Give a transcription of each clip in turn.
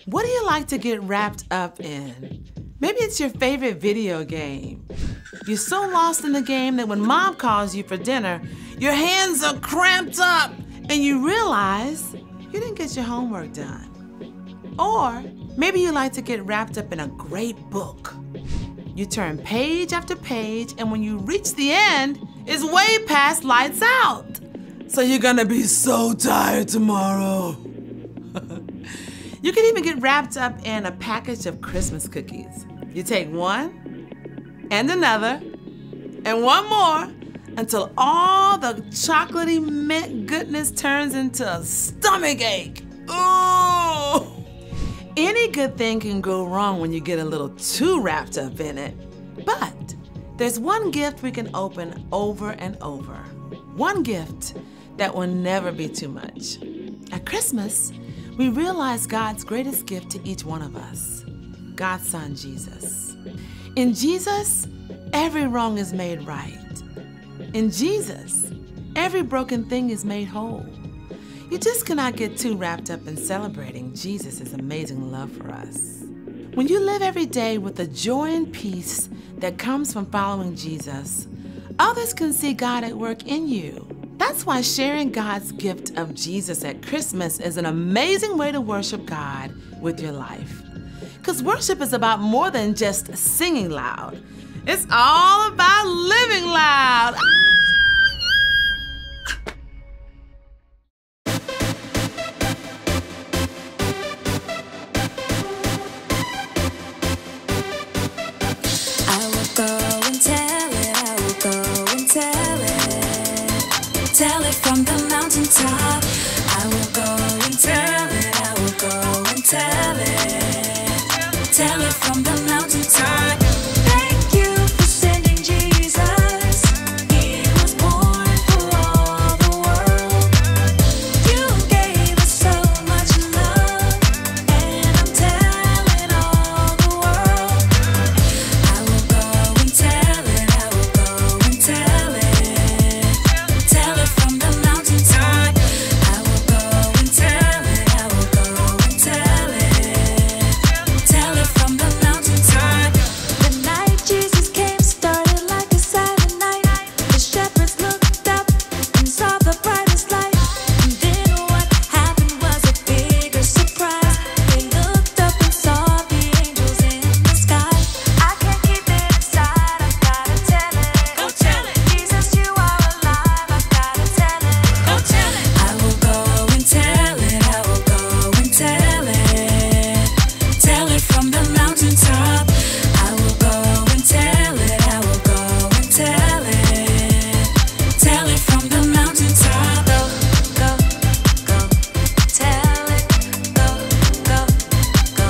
What do you like to get wrapped up in? Maybe it's your favorite video game. You're so lost in the game that when mom calls you for dinner, your hands are cramped up and you realize you didn't get your homework done. Or maybe you like to get wrapped up in a great book. You turn page after page, and when you reach the end, it's way past lights out. So you're gonna be so tired tomorrow. You can even get wrapped up in a package of Christmas cookies. You take one, and another, and one more, until all the chocolatey mint goodness turns into a stomach ache. Ooh! Any good thing can go wrong when you get a little too wrapped up in it. But there's one gift we can open over and over. One gift that will never be too much. At Christmas, we realize God's greatest gift to each one of us, God's Son, Jesus. In Jesus, every wrong is made right. In Jesus, every broken thing is made whole. You just cannot get too wrapped up in celebrating Jesus' amazing love for us. When you live every day with the joy and peace that comes from following Jesus, others can see God at work in you. That's why sharing God's gift of Jesus at Christmas is an amazing way to worship God with your life. Because worship is about more than just singing loud. It's all about living loud. Tell it from the mountaintop. I will go and tell it. I will go and tell it. Tell it from the mountaintop. Thank you for sending Jesus. He was born for all the world. You gave us so much love, and I'm telling all the world. I will go and tell it. I will go and tell it. Tell it from the mountaintop. I will go and tell it. I will go and tell it. Tell it from the mountaintop. The night Jesus came started like a silent night. The shepherds looked up and saw the brightest light. And then what happened was a bigger surprise. They looked up and saw the angels in the sky. I can't keep it inside. I've gotta tell it. Go tell it. Jesus, you are alive. I've gotta tell it. Go tell it. I will go and tell it. I will go and tell it. Tell it from the mountaintop. I will go and tell it. I will go and tell it. Tell it from the mountaintop. Go, go, go. Tell it. Go, go, go.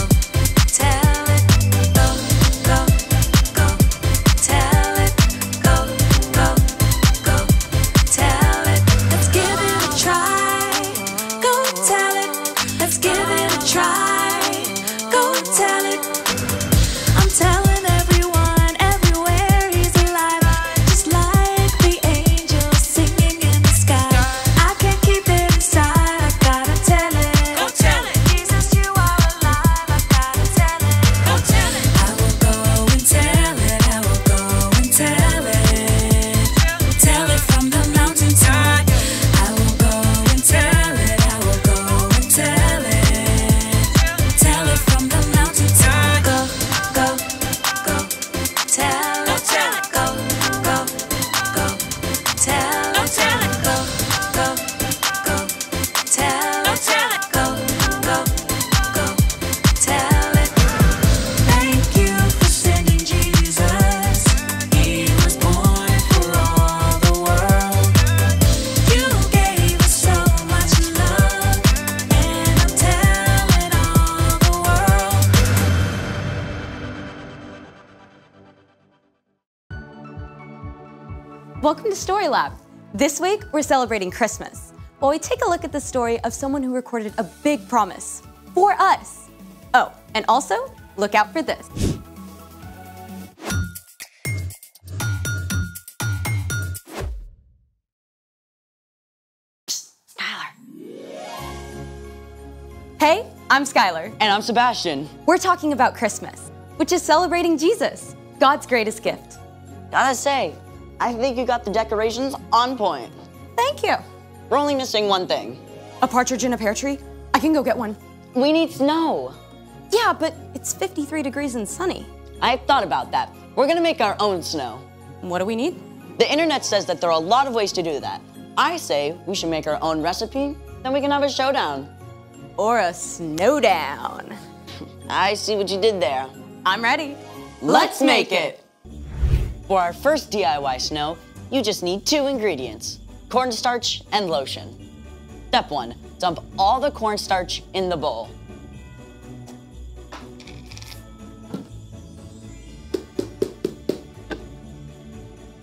Tell it. Go, go, go. Tell it. Go, go, go. Tell it. Let's give it a try. Go tell it. Let's give it a try. Go tell it. I'm telling everyone everywhere he's alive. Just like the angels singing in the sky. I can't keep it inside. I gotta tell it. Go tell it. Jesus, you are alive. I gotta tell it. Go tell it. I will go and tell it. I will go and tell it. Tell it from the mountaintop. I will go and tell it. I will go and tell it. Tell it from the mountaintop. Go, go, go. Tell it. Tell it. Go, go, go. Tell it. Tell it. Go, go, go. Tell it. Tell it. Go, go, go. Tell it. Thank you for sending Jesus. He was born for all the world. You gave us so much love, and I'm telling all the world. Welcome to Story Lab. This week, we're celebrating Christmas, while we take a look at the story of someone who recorded a big promise for us. Oh, and also, look out for this. Hey, I'm Skylar. And I'm Sebastian. We're talking about Christmas, which is celebrating Jesus, God's greatest gift. Gotta say, I think you got the decorations on point. Thank you. We're only missing one thing. A partridge in a pear tree? I can go get one. We need snow. Yeah, but it's 53 degrees and sunny. I've thought about that. We're gonna make our own snow. What do we need? The internet says that there are a lot of ways to do that. I say we should make our own recipe, then we can have a showdown. Or a snowdown. I see what you did there. I'm ready. Let's make it! For our first DIY snow, you just need 2 ingredients, cornstarch and lotion. Step 1, dump all the cornstarch in the bowl.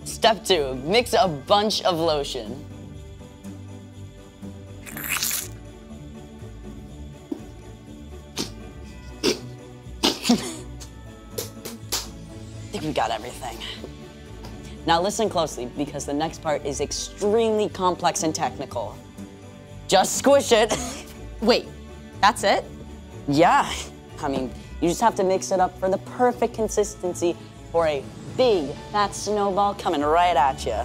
Step 2, mix a bunch of lotion. I think we got everything. Now listen closely, because the next part is extremely complex and technical. Just squish it. Wait, that's it? Yeah, I mean, you just have to mix it up for the perfect consistency for a big, fat snowball coming right at you.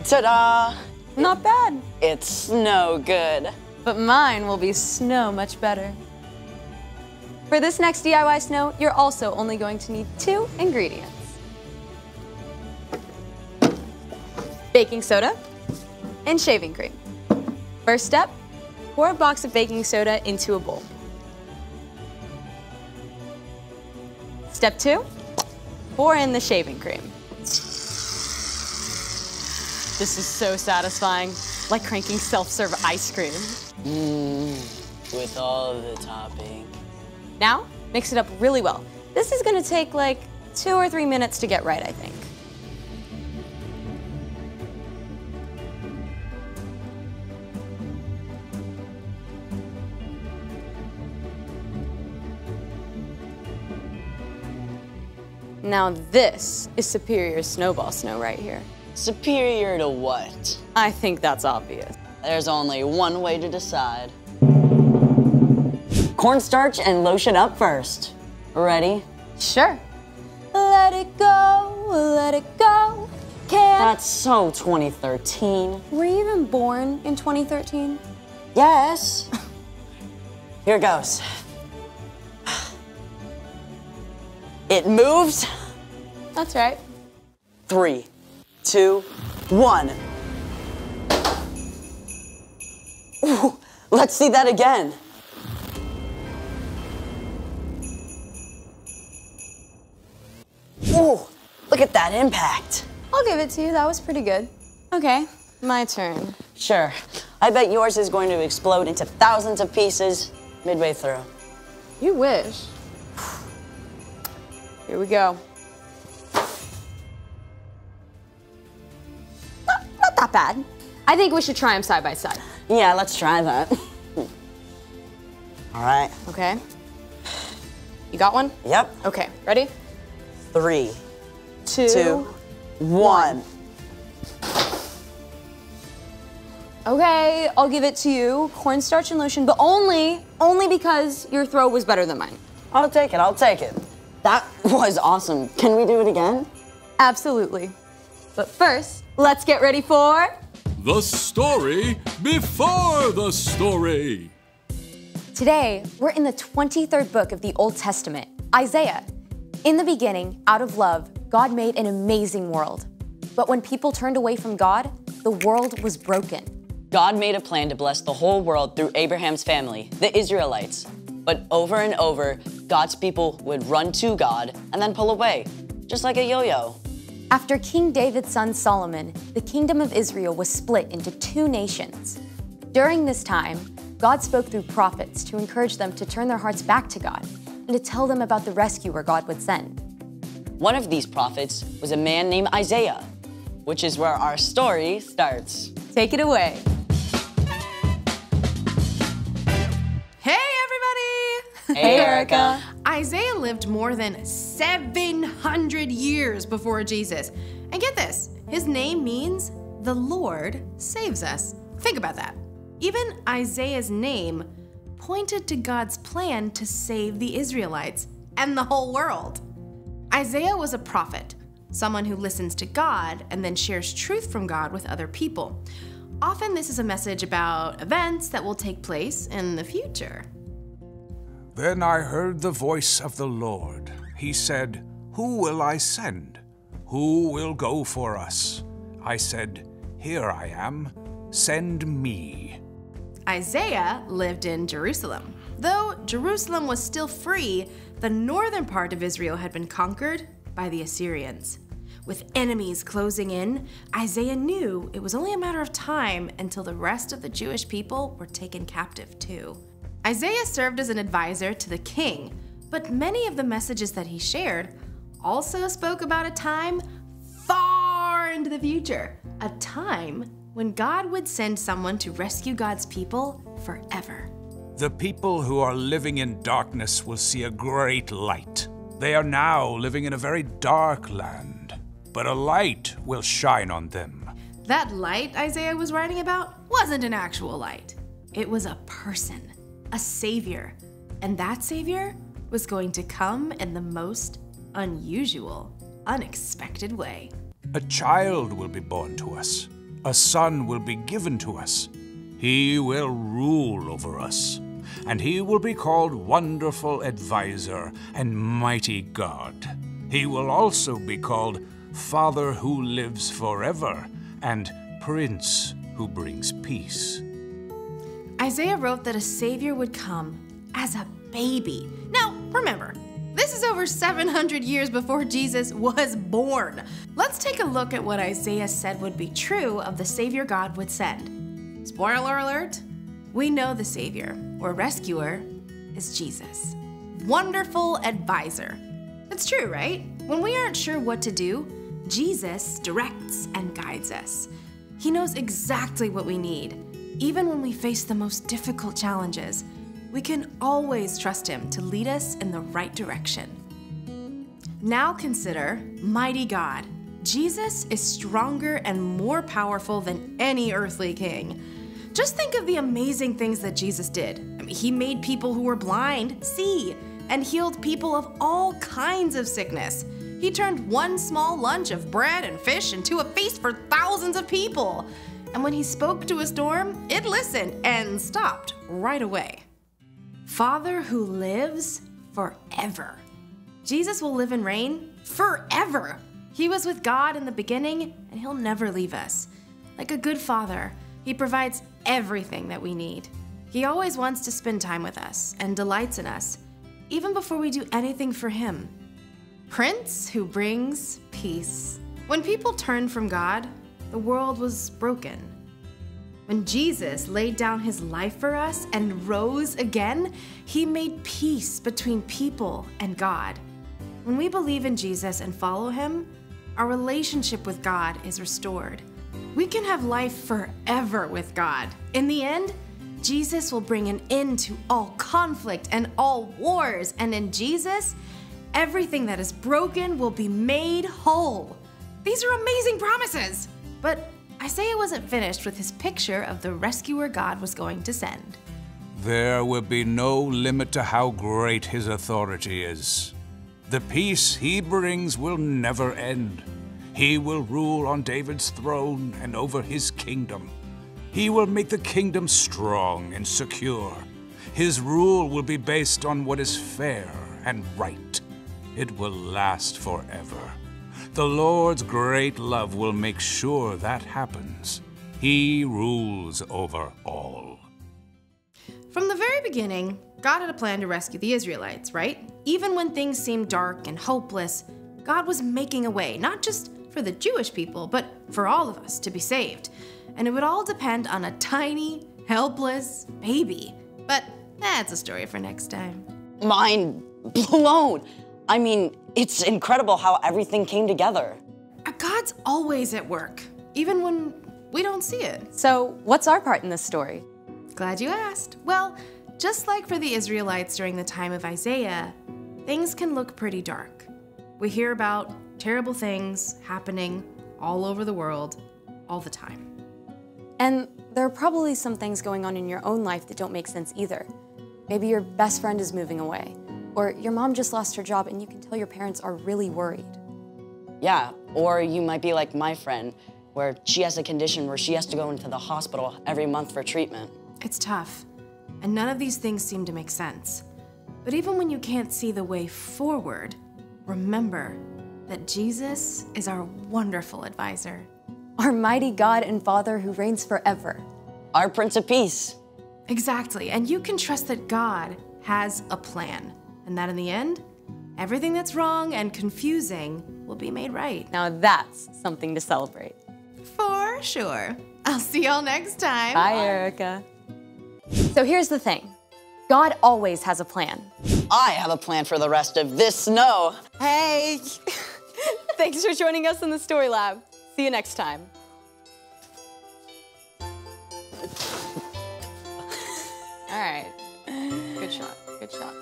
Ta-da! Not bad. It's snow good. But mine will be snow much better. For this next DIY snow, you're also only going to need 2 ingredients. Baking soda and shaving cream. First step, pour a box of baking soda into a bowl. Step 2, pour in the shaving cream. This is so satisfying, like cranking self-serve ice cream. With all the topping. Now, mix it up really well. This is gonna take like 2 or 3 minutes to get right, I think. Now this is superior snowball snow right here. Superior to what? I think that's obvious. There's only one way to decide. Cornstarch and lotion up first. Ready? Sure. Let it go, let it go. That's so 2013. Were you even born in 2013? Yes. Here goes. It moves. That's right. 3, 2, 1. Ooh, let's see that again. Ooh, look at that impact. I'll give it to you, that was pretty good. Okay, my turn. Sure. I bet yours is going to explode into thousands of pieces midway through. You wish. Here we go. Not that bad. I think we should try them side by side. Yeah, let's try that. All right. Okay. You got one? Yep. Okay, ready? 3, 2, 1. Okay, I'll give it to you. Cornstarch and lotion, but only because your throw was better than mine. I'll take it, I'll take it. That was awesome. Can we do it again? Absolutely. But first, let's get ready for... The story before the story. Today, we're in the 23rd book of the Old Testament, Isaiah. In the beginning, out of love, God made an amazing world. But when people turned away from God, the world was broken. God made a plan to bless the whole world through Abraham's family, the Israelites. But over and over, God's people would run to God and then pull away, just like a yo-yo. After King David's son Solomon, the kingdom of Israel was split into 2 nations. During this time, God spoke through prophets to encourage them to turn their hearts back to God and to tell them about the rescuer God would send. One of these prophets was a man named Isaiah, which is where our story starts. Take it away. Hey, everybody! Hey, Erica. Isaiah lived more than 700 years before Jesus. And get this, his name means the Lord saves us. Think about that. Even Isaiah's name pointed to God's plan to save the Israelites and the whole world. Isaiah was a prophet, someone who listens to God and then shares truth from God with other people. Often this is a message about events that will take place in the future. Then I heard the voice of the Lord. He said, "Who will I send? Who will go for us?" I said, "Here I am. Send me." Isaiah lived in Jerusalem. Though Jerusalem was still free, the northern part of Israel had been conquered by the Assyrians. With enemies closing in, Isaiah knew it was only a matter of time until the rest of the Jewish people were taken captive too. Isaiah served as an advisor to the king, but many of the messages that he shared also spoke about a time far into the future, a time when God would send someone to rescue God's people forever. The people who are living in darkness will see a great light. They are now living in a very dark land, but a light will shine on them. That light Isaiah was writing about wasn't an actual light. It was a person, a savior, and that savior was going to come in the most unusual, unexpected way. A child will be born to us. A son will be given to us. He will rule over us, and he will be called Wonderful Advisor and Mighty God. He will also be called Father who lives forever and Prince who brings peace. Isaiah wrote that a savior would come as a baby. Now, remember, this is over 700 years before Jesus was born. Let's take a look at what Isaiah said would be true of the savior God would send. Spoiler alert, we know the savior or rescuer is Jesus. Wonderful advisor. That's true, right? When we aren't sure what to do, Jesus directs and guides us. He knows exactly what we need. Even when we face the most difficult challenges, we can always trust him to lead us in the right direction. Now consider mighty God. Jesus is stronger and more powerful than any earthly king. Just think of the amazing things that Jesus did. He made people who were blind see and healed people of all kinds of sickness. He turned one small lunch of bread and fish into a feast for thousands of people. And when he spoke to a storm, it listened and stopped right away. Father who lives forever. Jesus will live and reign forever. He was with God in the beginning, and he'll never leave us. Like a good father, he provides everything that we need. He always wants to spend time with us and delights in us, even before we do anything for him. Prince who brings peace. When people turned from God, the world was broken. When Jesus laid down his life for us and rose again, he made peace between people and God. When we believe in Jesus and follow him, our relationship with God is restored. We can have life forever with God. In the end, Jesus will bring an end to all conflict and all wars, and in Jesus, everything that is broken will be made whole. These are amazing promises! But Isaiah wasn't finished with his picture of the rescuer God was going to send. There will be no limit to how great his authority is. The peace he brings will never end. He will rule on David's throne and over his kingdom. He will make the kingdom strong and secure. His rule will be based on what is fair and right. It will last forever. The Lord's great love will make sure that happens. He rules over all. From the very beginning, God had a plan to rescue the Israelites, right? Even when things seemed dark and hopeless, God was making a way, not just for the Jewish people, but for all of us to be saved. And it would all depend on a tiny, helpless baby. But that's a story for next time. Mind blown. I mean, it's incredible how everything came together. God's always at work, even when we don't see it. So, what's our part in this story? Glad you asked. Well, just like for the Israelites during the time of Isaiah, things can look pretty dark. We hear about terrible things happening all over the world all the time. And there are probably some things going on in your own life that don't make sense either. Maybe your best friend is moving away, or your mom just lost her job and you can tell your parents are really worried. Yeah, or you might be like my friend, where she has a condition where she has to go into the hospital every month for treatment. It's tough, and none of these things seem to make sense. But even when you can't see the way forward, remember that Jesus is our wonderful advisor. Our mighty God and Father who reigns forever. Our Prince of Peace. Exactly, and you can trust that God has a plan, and that in the end, everything that's wrong and confusing will be made right. Now that's something to celebrate. For sure. I'll see y'all next time. Bye, Erica. So here's the thing. God always has a plan. I have a plan for the rest of this snow. Hey! Thanks for joining us in the Story Lab. See you next time. All right. Good shot. Good shot.